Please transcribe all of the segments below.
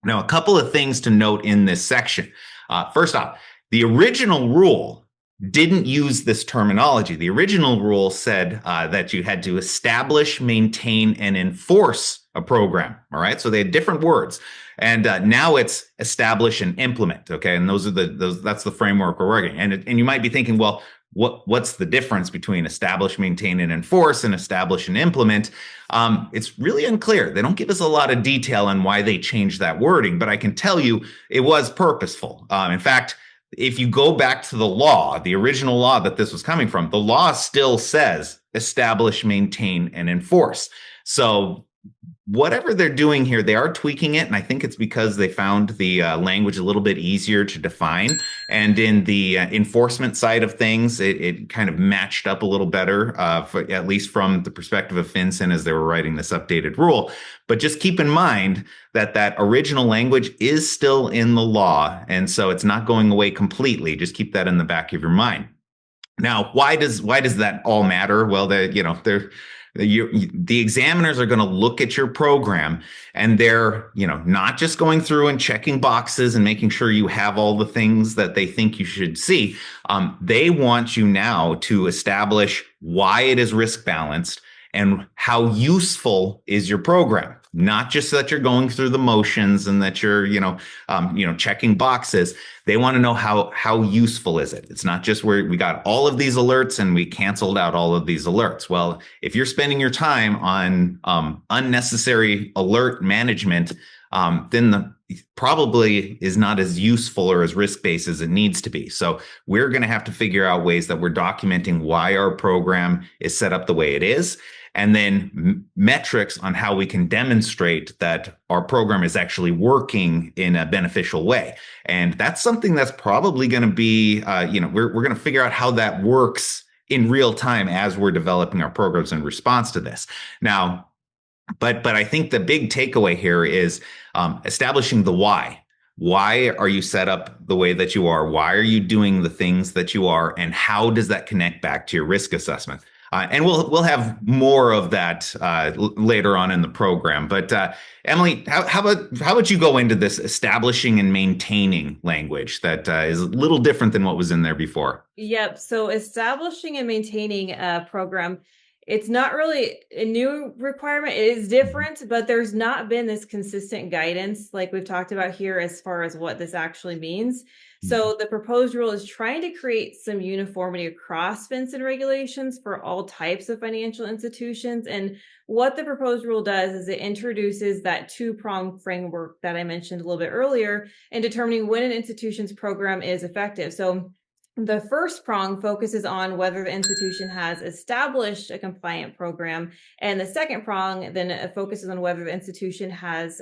Now, a couple of things to note in this section. First off, the original rule didn't use this terminology. The original rule said that you had to establish, maintain, and enforce a program. All right. So they had different words. And now it's establish and implement. Okay. And that's the framework we're working. And you might be thinking, well, what's the difference between establish, maintain, and enforce and establish and implement? It's really unclear. They don't give us a lot of detail on why they changed that wording, but I can tell you it was purposeful. In fact, if you go back to the law, the original law that this was coming from, the law still says establish, maintain, and enforce. So whatever they're doing here, they are tweaking it. And I think it's because they found the language a little bit easier to define. And in the enforcement side of things, it kind of matched up a little better, at least from the perspective of FinCEN as they were writing this updated rule. But just keep in mind that that original language is still in the law. And so it's not going away completely. Just keep that in the back of your mind. Now, why does that all matter? Well, the examiners are going to look at your program, and they're, not just going through and checking boxes and making sure you have all the things that they think you should see. They want you now to establish why it is risk balanced and how useful is your program. Not just that you're going through the motions and that you're, checking boxes. They want to know how useful is it. It's not just where we got all of these alerts and we canceled out all of these alerts. Well, if you're spending your time on unnecessary alert management, then probably is not as useful or as risk-based as it needs to be. So we're going to have to figure out ways that we're documenting why our program is set up the way it is, and then metrics on how we can demonstrate that our program is actually working in a beneficial way. And that's something that's probably going to be, we're going to figure out how that works in real time as we're developing our programs in response to this. Now, but I think the big takeaway here is establishing the why. Why are you set up the way that you are? Why are you doing the things that you are? And how does that connect back to your risk assessment? And we'll have more of that later on in the program. But Emily, how about you go into this establishing and maintaining language that is a little different than what was in there before? Yep. So establishing and maintaining a program, it's not really a new requirement. It is different, but there's not been this consistent guidance like we've talked about here as far as what this actually means. So the proposed rule is trying to create some uniformity across FinCEN regulations for all types of financial institutions. And what the proposed rule does is it introduces that two-pronged framework that I mentioned a little bit earlier in determining when an institution's program is effective. So the first prong focuses on whether the institution has established a compliant program, and the second prong then focuses on whether the institution has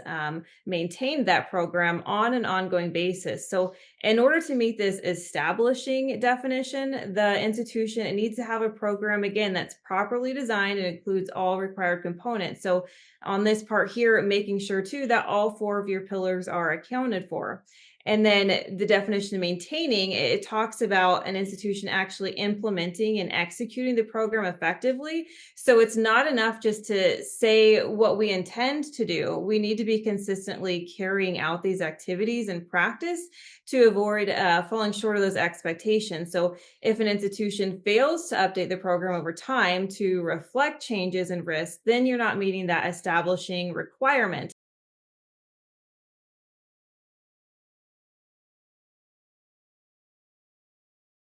maintained that program on an ongoing basis. So in order to meet this establishing definition, the institution needs to have a program, again, that's properly designed and includes all required components. So on this part here, making sure too that all four of your pillars are accounted for. And then the definition of maintaining, it talks about an institution actually implementing and executing the program effectively. So it's not enough just to say what we intend to do. We need to be consistently carrying out these activities in practice to avoid falling short of those expectations. So if an institution fails to update the program over time to reflect changes in risk, then you're not meeting that establishing requirement.